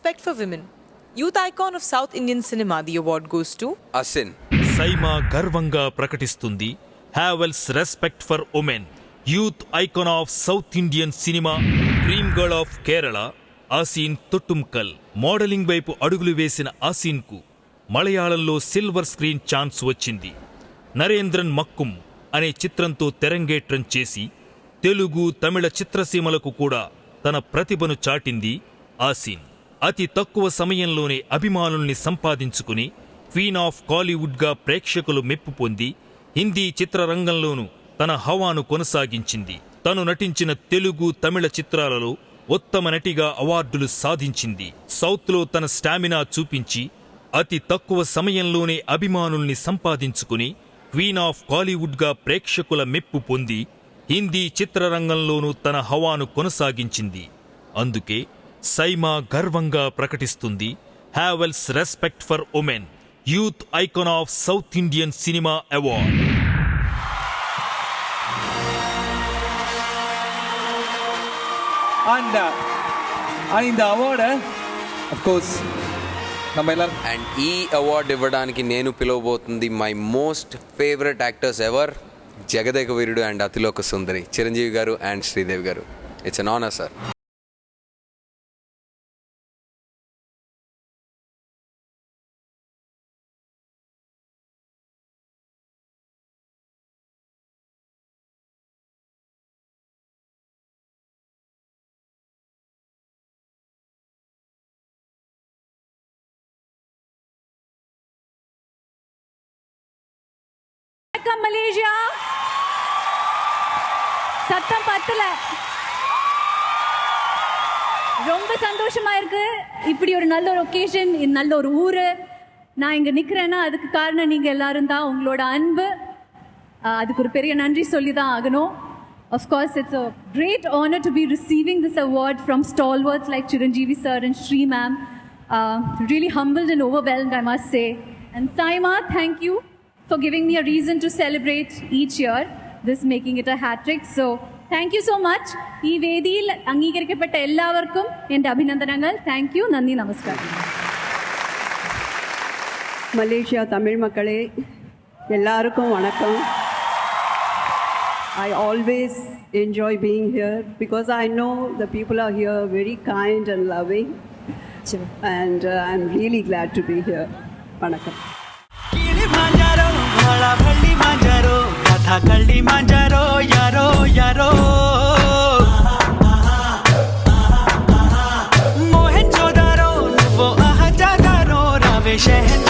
respect for women. Youth icon of South Indian cinema, the award goes to Asin. SIIMA గర్వంగా ప్రకటిస్తుంది Havells respect for women. Youth icon of south Indian cinema, dream girl of Kerala Asin Thottumkal. Modelling వైపు అడుగులు వేసిన ఆసీన్కు మలయాళంలో silver screen chance వచ్చింది. నరేంద్రన్ మక్కుమ్ అనే చిత్రంతో తెరంగేట్రం చేసి తెలుగు తమిళ చిత్రసీమలకు కూడా తన ప్రతిభను చాటింది ఆసీన్. అతి తక్కువ సమయంలోనే అభిమానుల్ని సంపాదించుకుని క్వీన్ ఆఫ్ కాలీవుడ్గా ప్రేక్షకులు మెప్పు పొంది హిందీ చిత్రరంగంలోనూ తన హవాను కొనసాగించింది. తను నటించిన తెలుగు తమిళ చిత్రాలలో ఉత్తమ నటిగా అవార్డులు సాధించింది. సౌత్లో తన స్టామినా చూపించి అతి తక్కువ సమయంలోనే అభిమానుల్ని సంపాదించుకుని క్వీన్ ఆఫ్ కాలీవుడ్గా ప్రేక్షకుల మెప్పు పొంది హిందీ చిత్రరంగంలోనూ తన హవాను కొనసాగించింది. అందుకే సైమా గర్వంగా ప్రకటిస్తుంది Havells respect for women, youth icon of south Indian cinema award. And in the award, of course, and ఈ అవార్డు ఇవ్వడానికి నేను పిలవబోతుంది my most favourite actors ever, Jagadeka Veerudu and Athiloka Sundari Chiranjeevi garu and Sridevi garu. It's an honour sir. Malaysia சத்தம் பத்தல. ரொம்ப சந்தோஷமா இருக்கு. இப்படி ஒரு நல்ல ஒரு ஒகேஷன், நல்ல ஒரு ஊரு. நான் இங்க நிக்கிறேன்னா அதுக்கு காரணம் நீங்க எல்லாரும் தான். உங்களோட அன்பு, அதுக்கு ஒரு பெரிய நன்றி சொல்லி தான் ஆகணும். Of course, it's a great honor to be receiving this award from stalwarts like Chiranjeevi sir and Shri ma'am. Really humbled and overwhelmed, I must say. And Saima, thank you for giving me a reason to celebrate each year, this making it a hat trick. So thank you so much. ഈ വേദിയിൽ അംഗീകരിക്കപ്പെട്ട എല്ലാവർക്കും എൻ്റെ അഭിനന്ദനങ്ങൾ. Thank you. നന്ദി, നമസ്കാരം. Malaysia Tamil மக்களே எல்லாருக்கும் வணக்கம். I always enjoy being here because I know the people are here very kind and loving, and I'm really glad to be here. வணக்கம். भली मांजारो कथा कल्ली मांजारो यारो यारो मोहन जोदारो वो आह जागारो रावे शहर